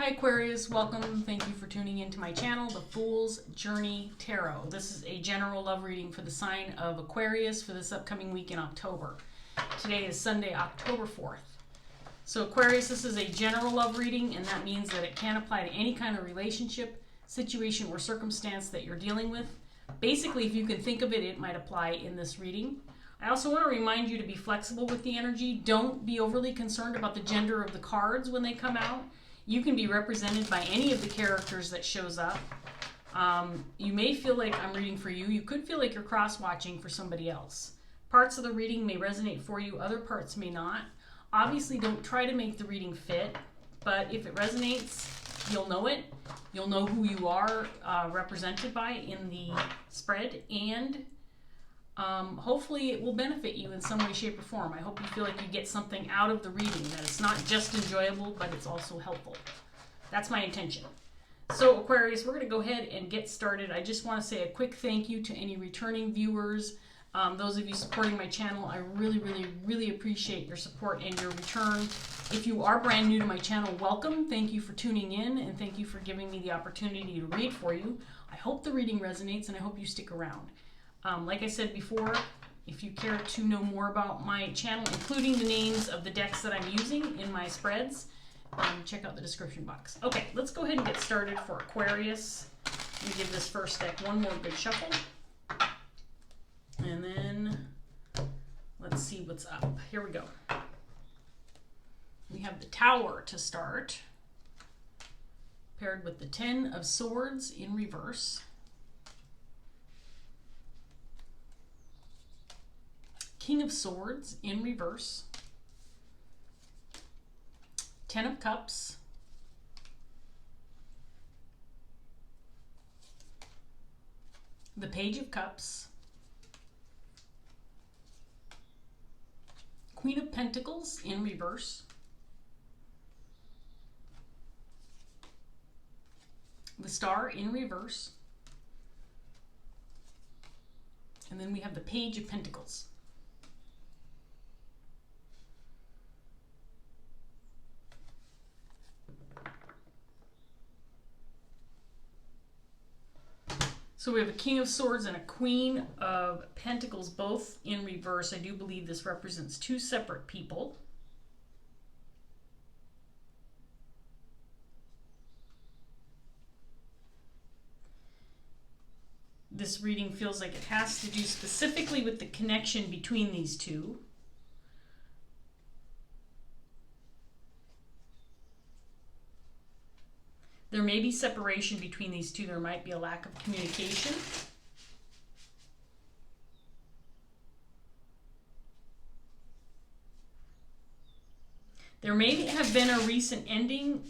Hi Aquarius, welcome. Thank you for tuning into my channel, The Fool's Journey Tarot. This is a general love reading for the sign of Aquarius for this upcoming week in October. Today is Sunday, October 4th. So Aquarius, this is a general love reading, and that means that it can apply to any kind of relationship, situation, or circumstance that you're dealing with. Basically, if you can think of it, it might apply in this reading. I also want to remind you to be flexible with the energy. Don't be overly concerned about the gender of the cards when they come out. You can be represented by any of the characters that shows up. You may feel like I'm reading for you. You could feel like you're cross-watching for somebody else. Parts of the reading may resonate for you, other parts may not. Obviously, don't try to make the reading fit, but if it resonates, you'll know it. You'll know who you are represented by in the spread, and hopefully it will benefit you in some way, shape, or form. I hope you feel like you get something out of the reading, that it's not just enjoyable, but it's also helpful. That's my intention. So Aquarius, we're going to go ahead and get started. I just want to say a quick thank you to any returning viewers. Those of you supporting my channel, I really appreciate your support and your return. If you are brand new to my channel, welcome. Thank you for tuning in, and thank you for giving me the opportunity to read for you. I hope the reading resonates, and I hope you stick around. Like I said before, if you care to know more about my channel, including the names of the decks that I'm using in my spreads, check out the description box. Okay, let's go ahead and get started for Aquarius. Let me give this first deck one more good shuffle. And then let's see what's up. Here we go. We have the Tower to start, paired with the Ten of Swords in reverse. King of Swords in reverse, Ten of Cups, the Page of Cups, Queen of Pentacles in reverse, the Star in reverse, and then we have the Page of Pentacles. So we have a King of Swords and a Queen of Pentacles, both in reverse. I do believe this represents two separate people. This reading feels like it has to do specifically with the connection between these two. There may be separation between these two. There might be a lack of communication. There may have been a recent ending,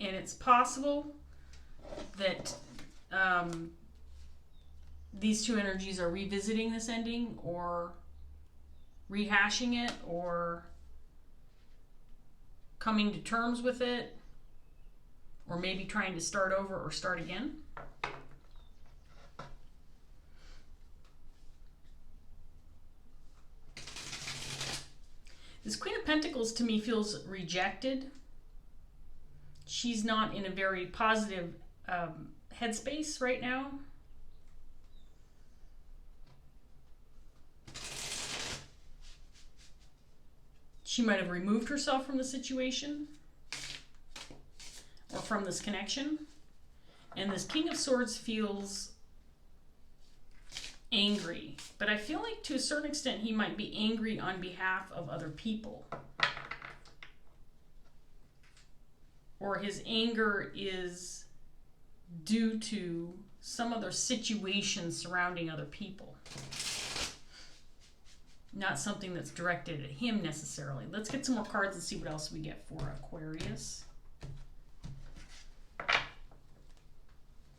and it's possible that these two energies are revisiting this ending, or rehashing it, or coming to terms with it, or maybe trying to start over or start again. This Queen of Pentacles to me feels rejected. She's not in a very positive headspace right now. She might have removed herself from the situation, or from this connection. And this King of Swords feels angry, but I feel like to a certain extent he might be angry on behalf of other people, or his anger is due to some other situation surrounding other people, not something that's directed at him necessarily. Let's get some more cards and see what else we get for Aquarius.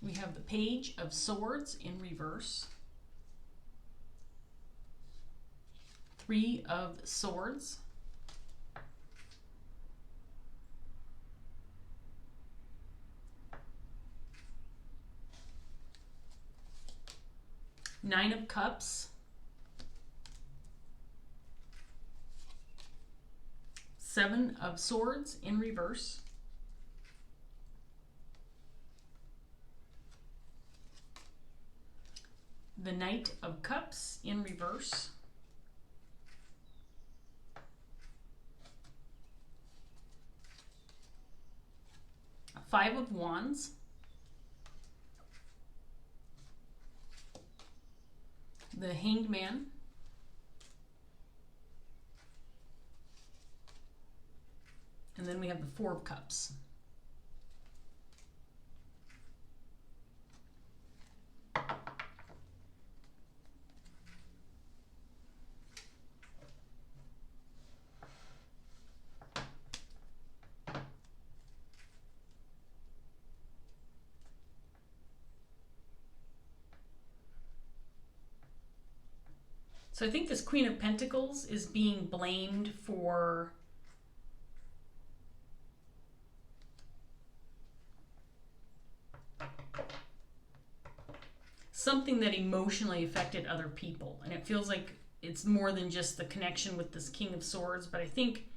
We have the Page of Swords in reverse, Three of Swords, Nine of Cups, Seven of Swords in reverse, the Knight of Cups in reverse. Five of Wands. The Hanged Man. And then we have the Four of Cups. So I think this Queen of Pentacles is being blamed for something that emotionally affected other people. And it feels like it's more than just the connection with this King of Swords, but I think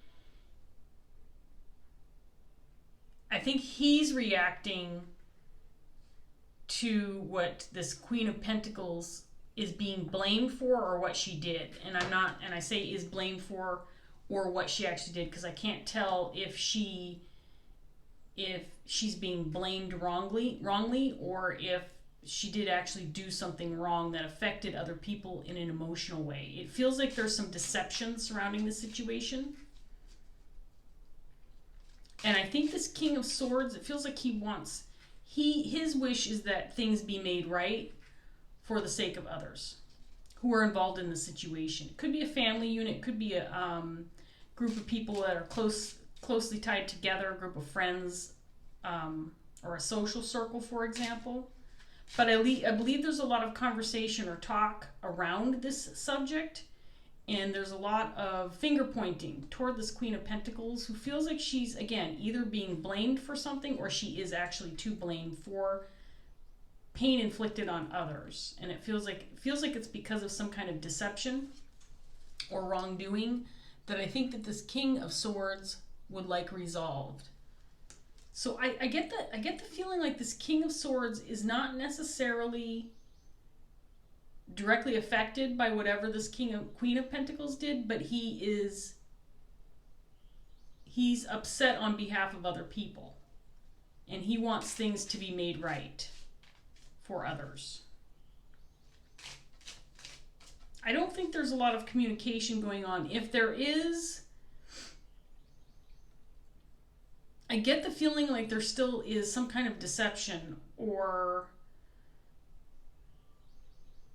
he's reacting to what this Queen of Pentacles is being blamed for, or what she did. And I say is blamed for or what she actually did, because I can't tell if she's being blamed wrongly or if she did actually do something wrong that affected other people in an emotional way. It feels like there's some deception surrounding the situation. And I think this King of Swords, it feels like his wish is that things be made right for the sake of others who are involved in the situation. It could be a family unit, it could be a group of people that are closely tied together, a group of friends, or a social circle, for example. But I believe there's a lot of conversation or talk around this subject, and there's a lot of finger pointing toward this Queen of Pentacles, who feels like she's, again, either being blamed for something or she is actually to blame for pain inflicted on others. And it feels like it's because of some kind of deception or wrongdoing that I think that this King of Swords would like resolved. So I get the feeling like this King of Swords is not necessarily directly affected by whatever this Queen of Pentacles did, but he's upset on behalf of other people, and he wants things to be made right for others. I don't think there's a lot of communication going on. If there is, I get the feeling like there still is some kind of deception, or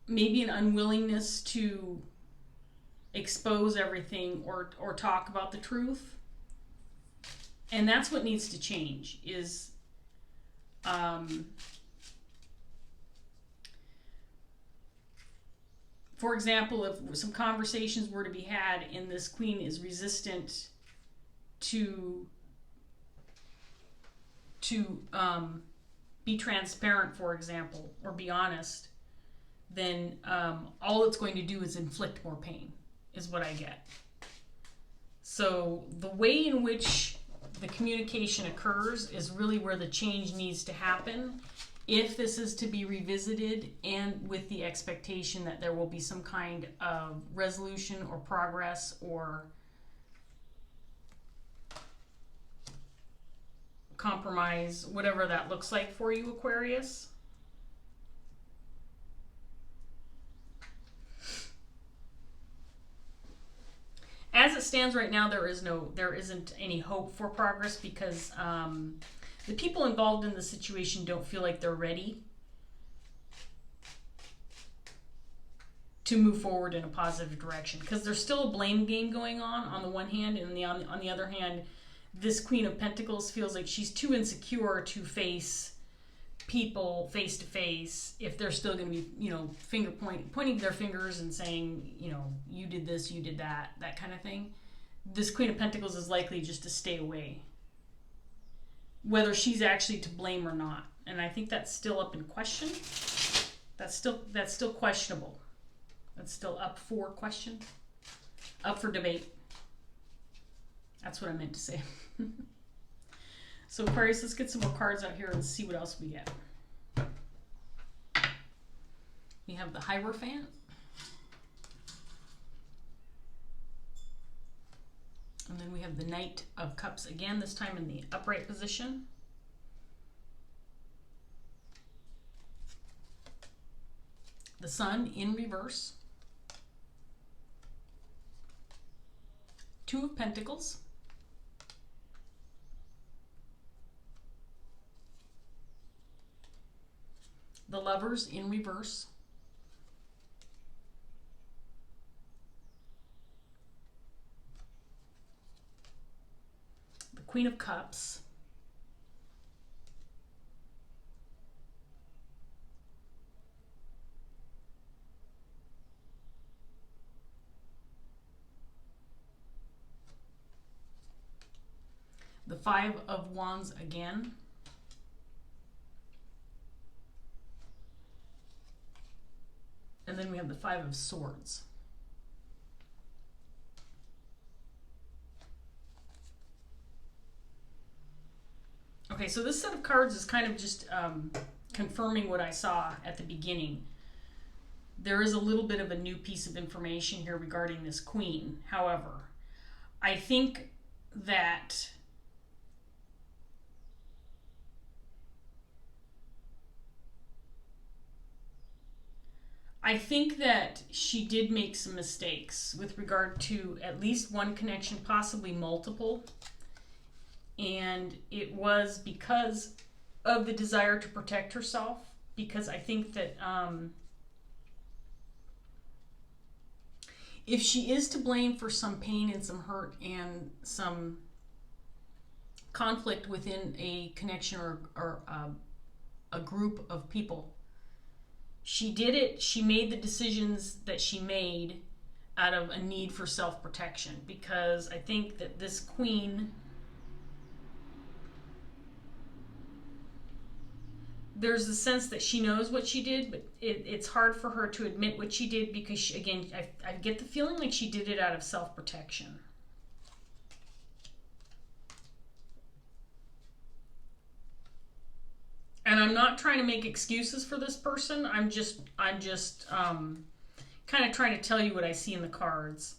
maybe an unwillingness to expose everything or talk about the truth. And that's what needs to change, is for example, if some conversations were to be had and this queen is resistant to be transparent, for example, or be honest, then all it's going to do is inflict more pain, is what I get. So the way in which the communication occurs is really where the change needs to happen, if this is to be revisited, and with the expectation that there will be some kind of resolution or progress or compromise, whatever that looks like for you, Aquarius. As it stands right now, there isn't any hope for progress, because the people involved in the situation don't feel like they're ready to move forward in a positive direction, because there's still a blame game going on the one hand, and on the other hand, this Queen of Pentacles feels like she's too insecure to face people face to face if they're still going to be, pointing their fingers and saying, you did this, you did that kind of thing. This Queen of Pentacles is likely just to stay away, whether she's actually to blame or not. And I think that's still up in question. That's still questionable. That's still up for question, up for debate. That's what I meant to say. So Aquarius, let's get some more cards out here and see what else we get. We have the Hierophant. And then we have the Knight of Cups again, this time in the upright position. The Sun in reverse. Two of Pentacles. The Lovers in reverse. The Queen of Cups. The Five of Wands again. And then we have the Five of Swords. Okay, so this set of cards is kind of just confirming what I saw at the beginning. There is a little bit of a new piece of information here regarding this Queen. However, I think that she did make some mistakes with regard to at least one connection, possibly multiple. And it was because of the desire to protect herself, because I think that if she is to blame for some pain and some hurt and some conflict within a connection or a group of people, she did it, she made the decisions that she made out of a need for self-protection, because I think that this Queen, there's a sense that she knows what she did, but it's hard for her to admit what she did, because she, again, I get the feeling like she did it out of self-protection. And I'm not trying to make excuses for this person. I'm just kind of trying to tell you what I see in the cards.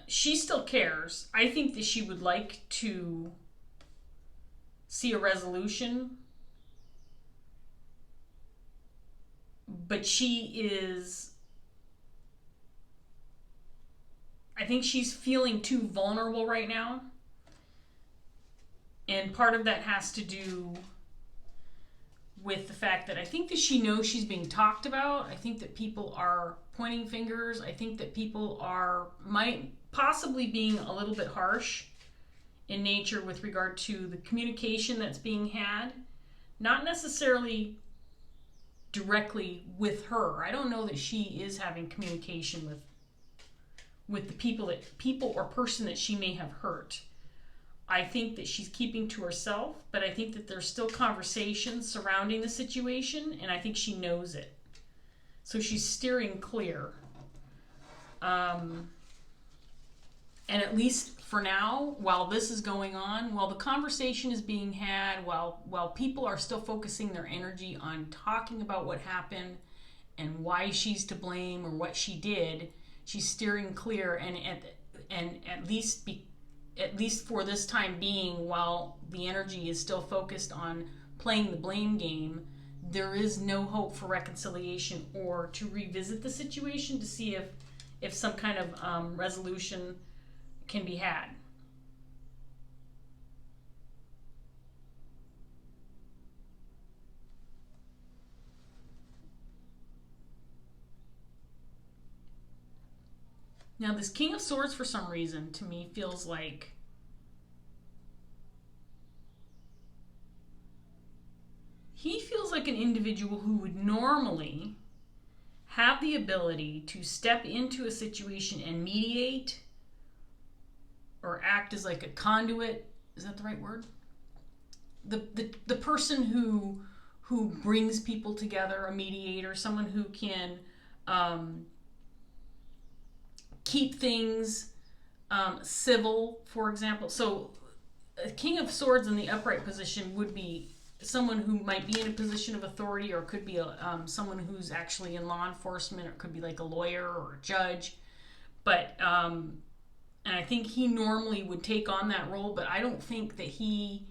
She still cares. I think that she would like to see a resolution, but I think she's feeling too vulnerable right now. And part of that has to do with the fact that I think that she knows she's being talked about. I think that people are pointing fingers. I think that people might possibly being a little bit harsh in nature with regard to the communication that's being had. Not necessarily directly with her. I don't know that she is having communication with the people or person that she may have hurt. I think that she's keeping to herself, but I think that there's still conversations surrounding the situation, and I think she knows it. So she's steering clear. And at least for now, while this is going on, while the conversation is being had, while people are still focusing their energy on talking about what happened and why she's to blame or what she did, she's steering clear. And at least for this time being, while the energy is still focused on playing the blame game, there is no hope for reconciliation or to revisit the situation to see if some kind of resolution can be had. Now, this King of Swords, for some reason, to me feels like he feels like an individual who would normally have the ability to step into a situation and mediate or act as like a conduit. Is that the right word? The person who brings people together, a mediator, someone who can keep things civil, for example. So a King of Swords in the upright position would be someone who might be in a position of authority, or it could be someone who's actually in law enforcement, or it could be like a lawyer or a judge. But and I think he normally would take on that role, but I don't think that he,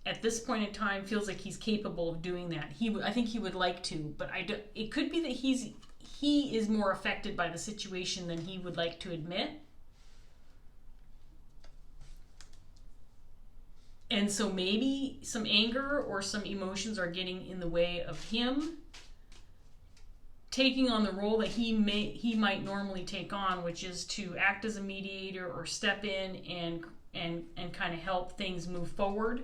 at this point in time, feels like he's capable of doing that. I think he would like to, but it could be that he is more affected by the situation than he would like to admit. And so maybe some anger or some emotions are getting in the way of him taking on the role that he might normally take on, which is to act as a mediator or step in and kind of help things move forward.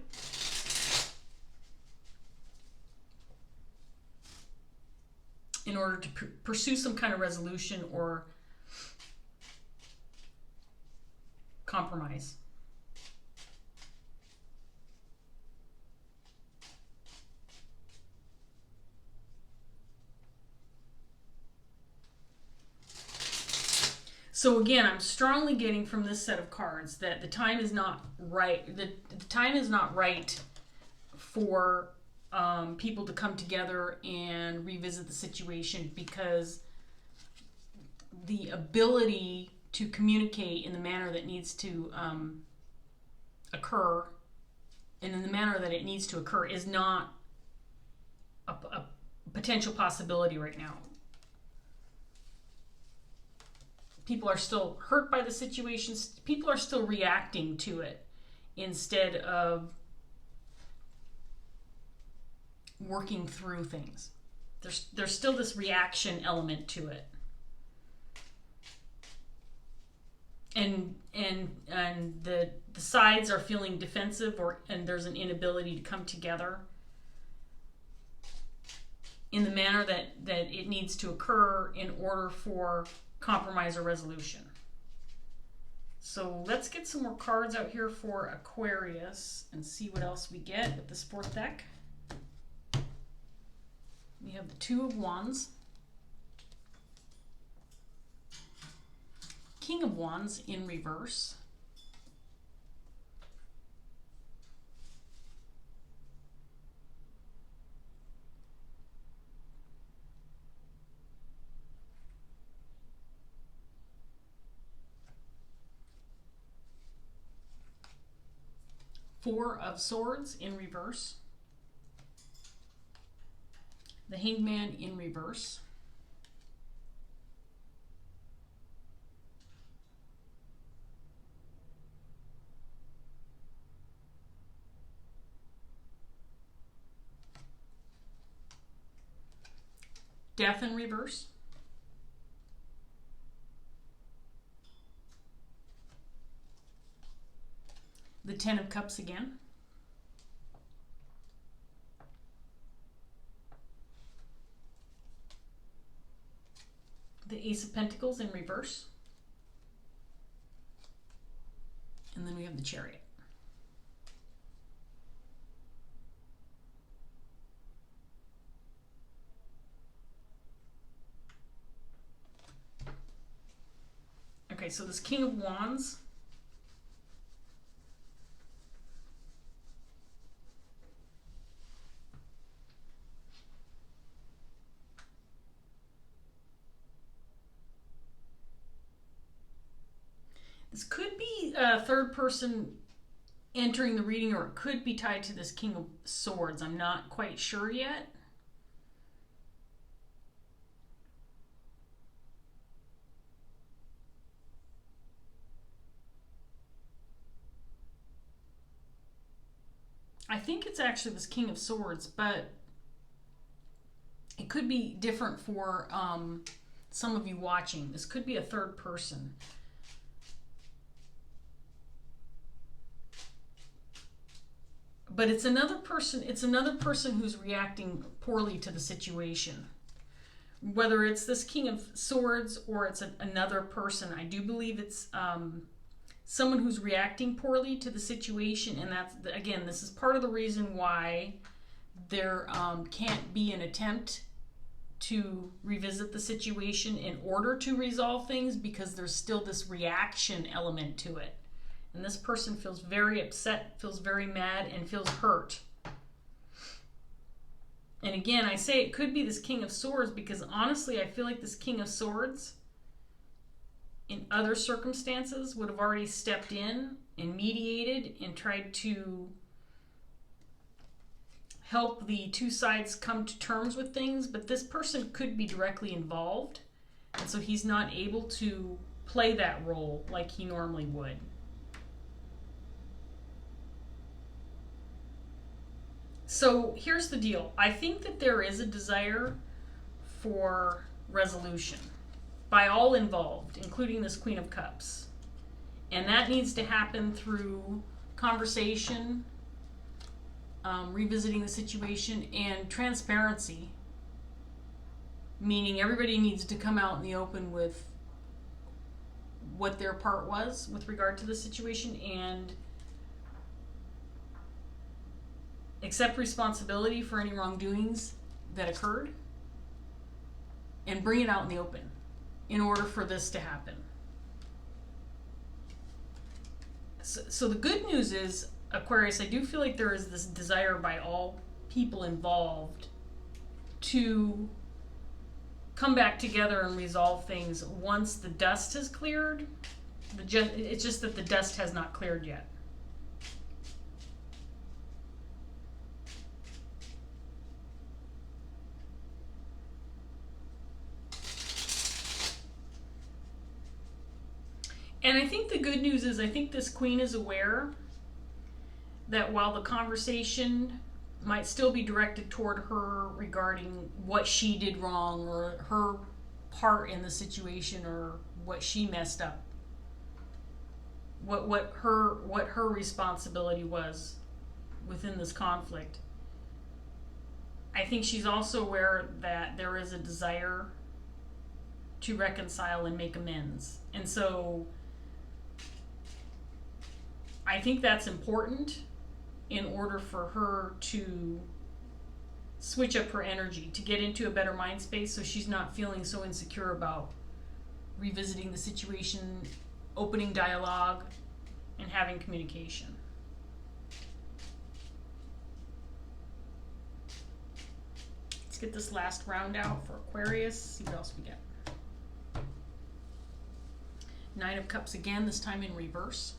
In order to pursue some kind of resolution or compromise. So again, I'm strongly getting from this set of cards that the time is not right. The time is not right for people to come together and revisit the situation, because the ability to communicate in the manner that needs to occur, and in the manner that it needs to occur, is not a potential possibility right now. People are still hurt by the situations. People are still reacting to it instead of working through things. There's still this reaction element to it. And the sides are feeling defensive, and there's an inability to come together in the manner that it needs to occur in order for compromise or resolution. So let's get some more cards out here for Aquarius and see what else we get with this fourth deck. We have the Two of Wands, King of Wands in reverse, Four of Swords in reverse, the Hangman in reverse, Death in reverse, the Ten of Cups again, the Ace of Pentacles in reverse, and then we have the Chariot. Okay, so this King of Wands, this could be a third person entering the reading, or it could be tied to this King of Swords. I'm not quite sure yet. I think it's actually this King of Swords, but it could be different for some of you watching. This could be a third person. But it's another person who's reacting poorly to the situation. Whether it's this King of Swords or it's another person, I do believe it's someone who's reacting poorly to the situation. And that's, again, this is part of the reason why there can't be an attempt to revisit the situation in order to resolve things, because there's still this reaction element to it. And this person feels very upset, feels very mad, and feels hurt. And again, I say it could be this King of Swords because honestly, I feel like this King of Swords in other circumstances would have already stepped in and mediated and tried to help the two sides come to terms with things, but this person could be directly involved, and so he's not able to play that role like he normally would. So here's the deal. I think that there is a desire for resolution by all involved, including this Queen of Cups. And that needs to happen through conversation, revisiting the situation, and transparency. Meaning everybody needs to come out in the open with what their part was with regard to the situation and accept responsibility for any wrongdoings that occurred and bring it out in the open in order for this to happen. So the good news is, Aquarius, I do feel like there is this desire by all people involved to come back together and resolve things once the dust has cleared. It's just that the dust has not cleared yet. And I think the good news is I think this Queen is aware that while the conversation might still be directed toward her regarding what she did wrong or her part in the situation or what she messed up, what her responsibility was within this conflict, I think she's also aware that there is a desire to reconcile and make amends. And so I think that's important in order for her to switch up her energy, to get into a better mind space so she's not feeling so insecure about revisiting the situation, opening dialogue, and having communication. Let's get this last round out for Aquarius, see what else we get. Nine of Cups again, this time in reverse.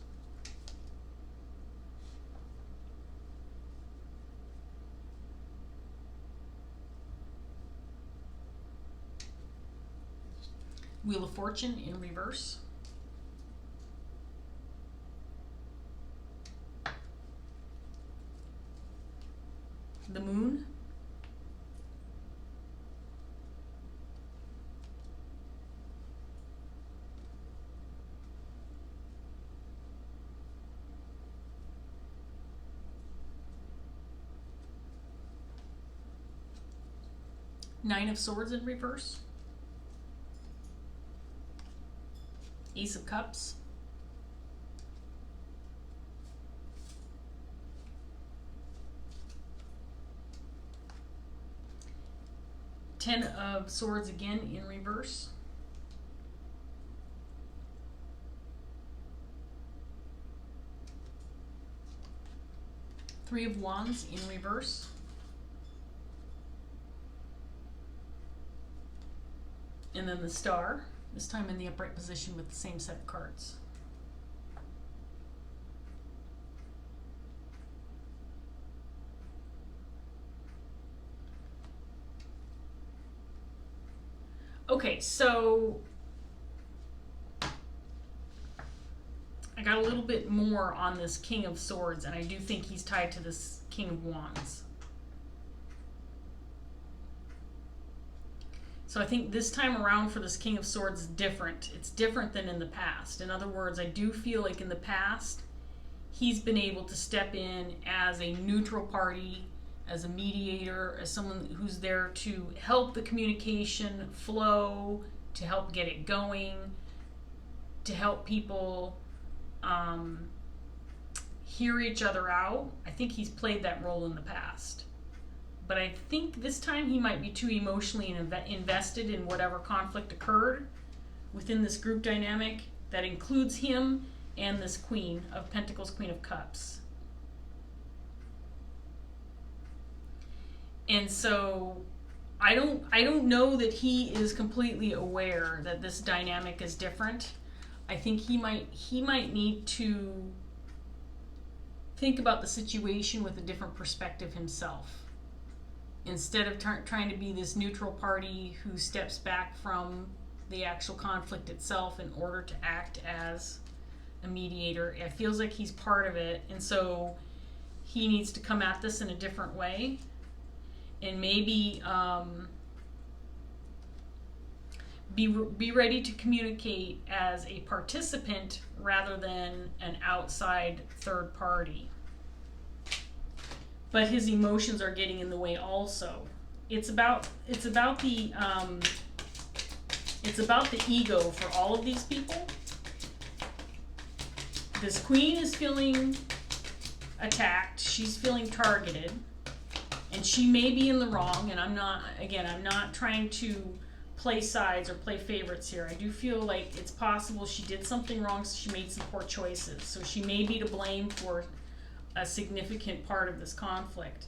Wheel of Fortune in reverse. The Moon. Nine of Swords in reverse. Ace of Cups. Ten of Swords again in reverse. Three of Wands in reverse. And then the Star, this time in the upright position with the same set of cards. Okay, so I got a little bit more on this King of Swords, and I do think he's tied to this King of Wands. So I think this time around for this King of Swords is different. It's different than in the past. In other words, I do feel like in the past, he's been able to step in as a neutral party, as a mediator, as someone who's there to help the communication flow, to help get it going, to help people hear each other out. I think he's played that role in the past. But I think this time he might be too emotionally invested in whatever conflict occurred within this group dynamic that includes him and this Queen of Pentacles, Queen of Cups. And so I don't know that he is completely aware that this dynamic is different. I think he might need to think about the situation with a different perspective himself. Instead of trying to be this neutral party who steps back from the actual conflict itself in order to act as a mediator, it feels like he's part of it, and so he needs to come at this in a different way, and maybe be ready to communicate as a participant rather than an outside third party. But his emotions are getting in the way also. It's about the ego for all of these people. This queen is feeling attacked. She's feeling targeted, and she may be in the wrong. And I'm not trying to play sides or play favorites here. I do feel like it's possible she did something wrong, so she made some poor choices. So she may be to blame for a significant part of this conflict,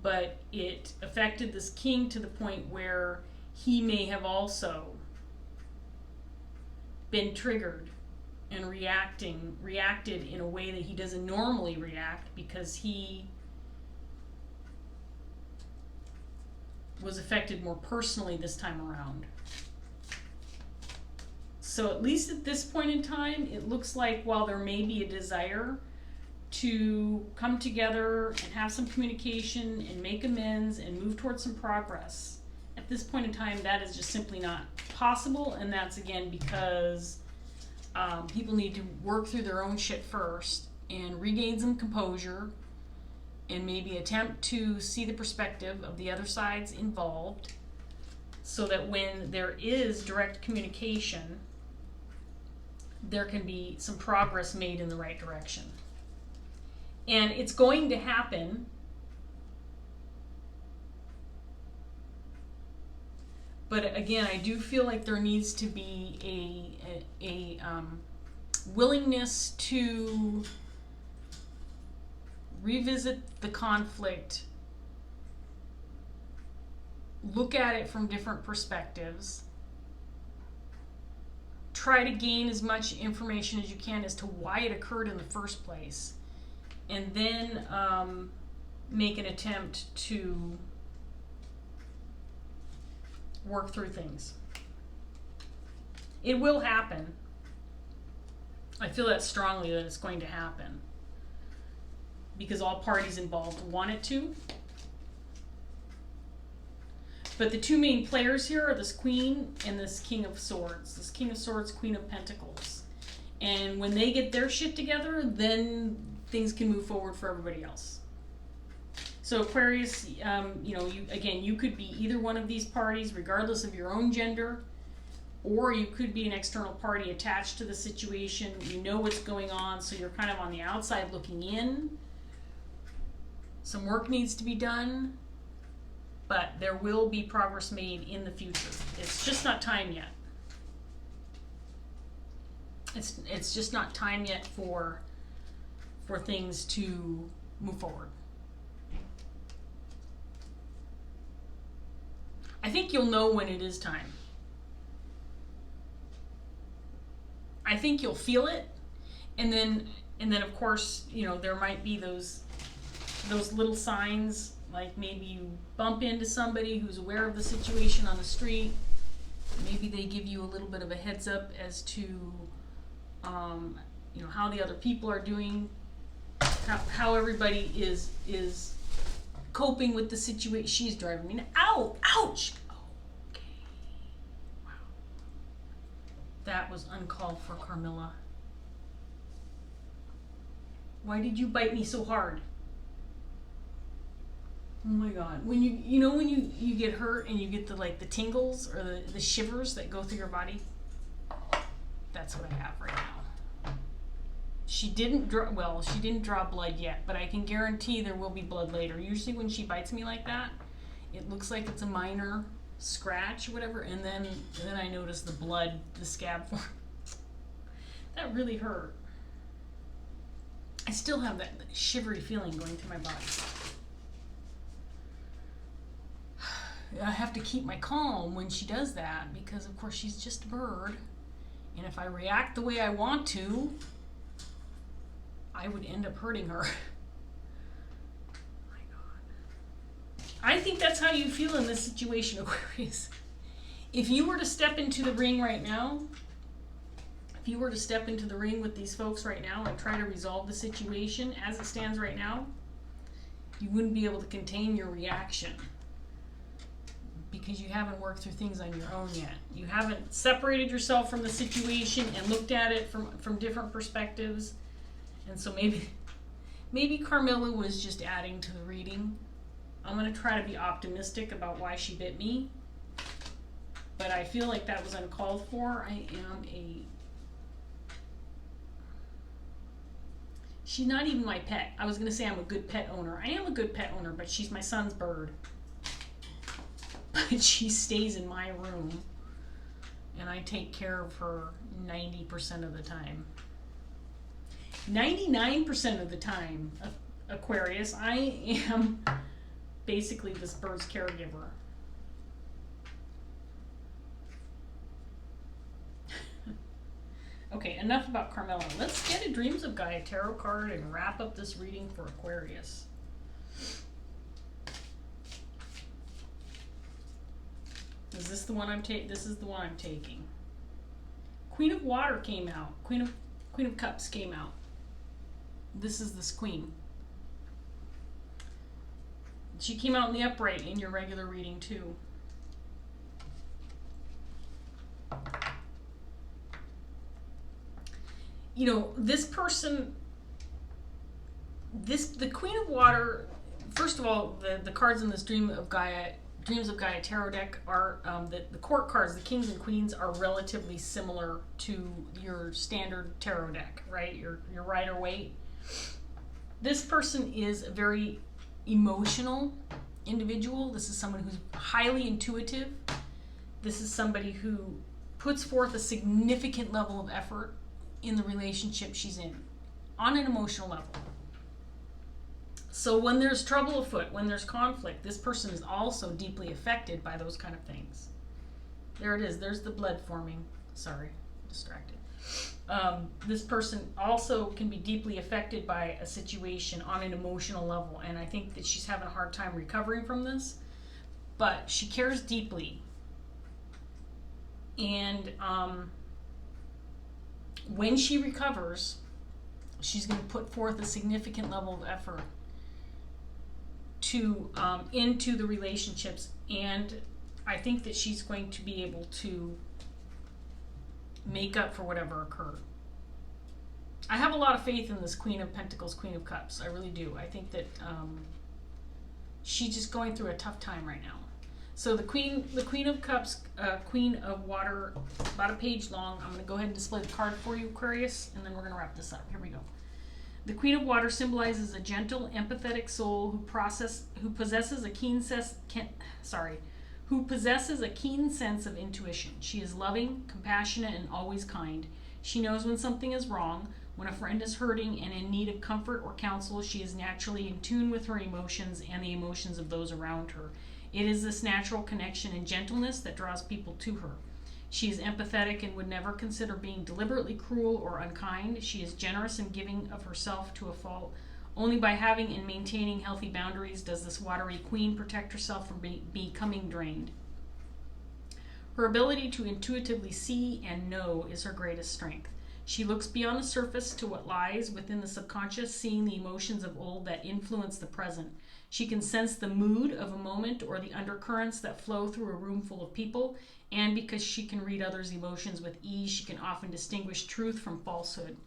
but it affected this king to the point where he may have also been triggered and reacted in a way that he doesn't normally react, because he was affected more personally this time around. So at least at this point in time, it looks like while there may be a desire to come together and have some communication and make amends and move towards some progress, at this point in time that is just simply not possible. And that's again because people need to work through their own shit first and regain some composure and maybe attempt to see the perspective of the other sides involved, so that when there is direct communication, there can be some progress made in the right direction. And it's going to happen, but again, I do feel like there needs to be a willingness to revisit the conflict, look at it from different perspectives, try to gain as much information as you can as to why it occurred in the first place, and then make an attempt to work through things. It will happen. I feel that strongly that it's going to happen, because all parties involved want it to. But the two main players here are this queen and this king of swords. This king of swords, queen of pentacles. And when they get their shit together, then things can move forward for everybody else. So Aquarius, you could be either one of these parties, regardless of your own gender, or you could be an external party attached to the situation. You know what's going on, so you're kind of on the outside looking in. Some work needs to be done, but there will be progress made in the future. It's just not time yet. It's just not time yet for things to move forward. I think you'll know when it is time. I think you'll feel it, and then of course, there might be those little signs, like maybe you bump into somebody who's aware of the situation on the street. Maybe they give you a little bit of a heads up as to how the other people are doing, how everybody is coping with the situation. She's driving me. Ow! Ouch! Oh, okay. Wow. That was uncalled for, Carmilla. Why did you bite me so hard? Oh my God. When you get hurt and you get the tingles or the shivers that go through your body? That's what I have right now. She didn't draw blood yet, but I can guarantee there will be blood later. Usually when she bites me like that, it looks like it's a minor scratch or whatever, and then I notice the blood, the scab form. That really hurt. I still have that shivery feeling going through my body. I have to keep my calm when she does that, because of course she's just a bird. And if I react the way I want to, I would end up hurting her. My God. I think that's how you feel in this situation, Aquarius. If you were to step into the ring right now, if you were to step into the ring with these folks right now and try to resolve the situation as it stands right now, you wouldn't be able to contain your reaction, because you haven't worked through things on your own yet. You haven't separated yourself from the situation and looked at it from different perspectives. And so maybe Carmilla was just adding to the reading. I'm going to try to be optimistic about why she bit me, but I feel like that was uncalled for. She's not even my pet. I was going to say I'm a good pet owner. I am a good pet owner, but she's my son's bird. But she stays in my room, and I take care of her 90% of the time. 99% of the time, Aquarius, I am basically this bird's caregiver. Okay, enough about Carmilla. Let's get a Dreams of Gaia tarot card and wrap up this reading for Aquarius. Is this the one I'm taking? This is the one I'm taking. Queen of Water came out. Queen of Cups came out. This is this queen. She came out in the upright in your regular reading too. You know, this person, the Queen of Water, first of all, the cards in this Dreams of Gaia tarot deck are, the court cards, the kings and queens, are relatively similar to your standard tarot deck, right? Your Rider-Waite. This person is a very emotional individual. This is someone who's highly intuitive. This is somebody who puts forth a significant level of effort in the relationship she's in, on an emotional level. So when there's trouble afoot, when there's conflict, this person is also deeply affected by those kind of things. There it is. There's the blood forming. Sorry, distracted. This person also can be deeply affected by a situation on an emotional level, and I think that she's having a hard time recovering from this, but she cares deeply. And when she recovers, she's going to put forth a significant level of effort to into the relationships, and I think that she's going to be able to make up for whatever occurred. I have a lot of faith in this Queen of Pentacles, Queen of Cups. I really do. I think that she's just going through a tough time right now. So the Queen of Cups, Queen of Water, about a page long. I'm going to go ahead and display the card for you, Aquarius, and then we're going to wrap this up. Here we go. The Queen of Water symbolizes a gentle, empathetic soul who possesses a keen sense of intuition. She is loving, compassionate, and always kind. She knows when something is wrong. When a friend is hurting and in need of comfort or counsel, she is naturally in tune with her emotions and the emotions of those around her. It is this natural connection and gentleness that draws people to her. She is empathetic and would never consider being deliberately cruel or unkind. She is generous and giving of herself to a fault. Only by having and maintaining healthy boundaries does this watery queen protect herself from becoming drained. Her ability to intuitively see and know is her greatest strength. She looks beyond the surface to what lies within the subconscious, seeing the emotions of old that influence the present. She can sense the mood of a moment or the undercurrents that flow through a room full of people, and because she can read others' emotions with ease, she can often distinguish truth from falsehood.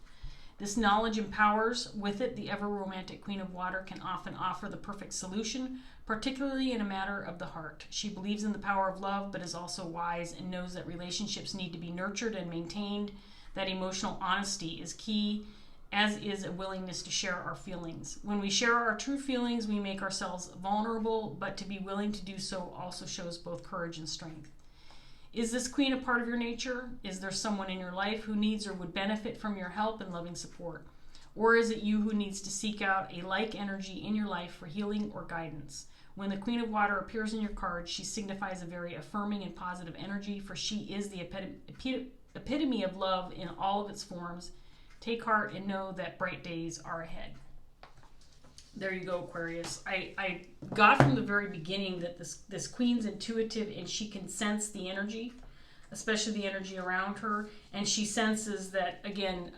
This knowledge empowers. With it, the ever-romantic Queen of Water can often offer the perfect solution, particularly in a matter of the heart. She believes in the power of love, but is also wise and knows that relationships need to be nurtured and maintained, that emotional honesty is key, as is a willingness to share our feelings. When we share our true feelings, we make ourselves vulnerable, but to be willing to do so also shows both courage and strength. Is this queen a part of your nature? Is there someone in your life who needs or would benefit from your help and loving support? Or is it you who needs to seek out a like energy in your life for healing or guidance? When the Queen of Water appears in your card, she signifies a very affirming and positive energy, for she is the epitome of love in all of its forms. Take heart and know that bright days are ahead. There you go, Aquarius. I got from the very beginning that this queen's intuitive, and she can sense the energy, especially the energy around her. And she senses that, again,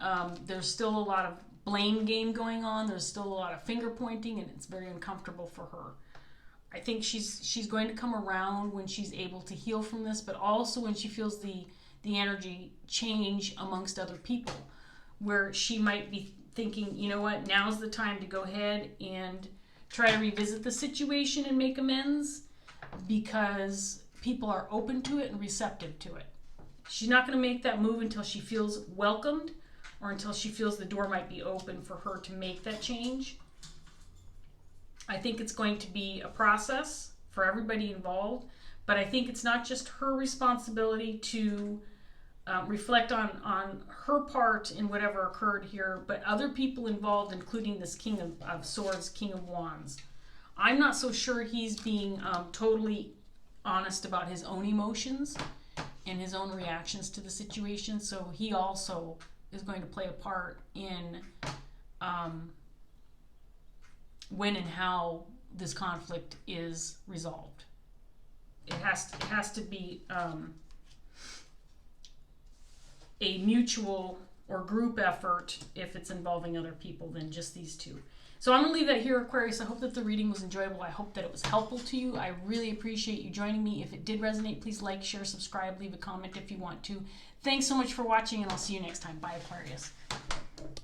there's still a lot of blame game going on. There's still a lot of finger pointing, and it's very uncomfortable for her. I think she's going to come around when she's able to heal from this, but also when she feels the energy change amongst other people, where she might be thinking, you know what, now's the time to go ahead and try to revisit the situation and make amends, because people are open to it and receptive to it. She's not going to make that move until she feels welcomed, or until she feels the door might be open for her to make that change. I think it's going to be a process for everybody involved, but I think it's not just her responsibility to reflect on her part in whatever occurred here, but other people involved, including this King of Swords, King of Wands. I'm not so sure he's being totally honest about his own emotions and his own reactions to the situation, so he also is going to play a part in when and how this conflict is resolved. It has to be a mutual or group effort if it's involving other people than just these two. So I'm going to leave that here, Aquarius. I hope that the reading was enjoyable. I hope that it was helpful to you. I really appreciate you joining me. If it did resonate, please like, share, subscribe, leave a comment if you want to. Thanks so much for watching, and I'll see you next time. Bye, Aquarius.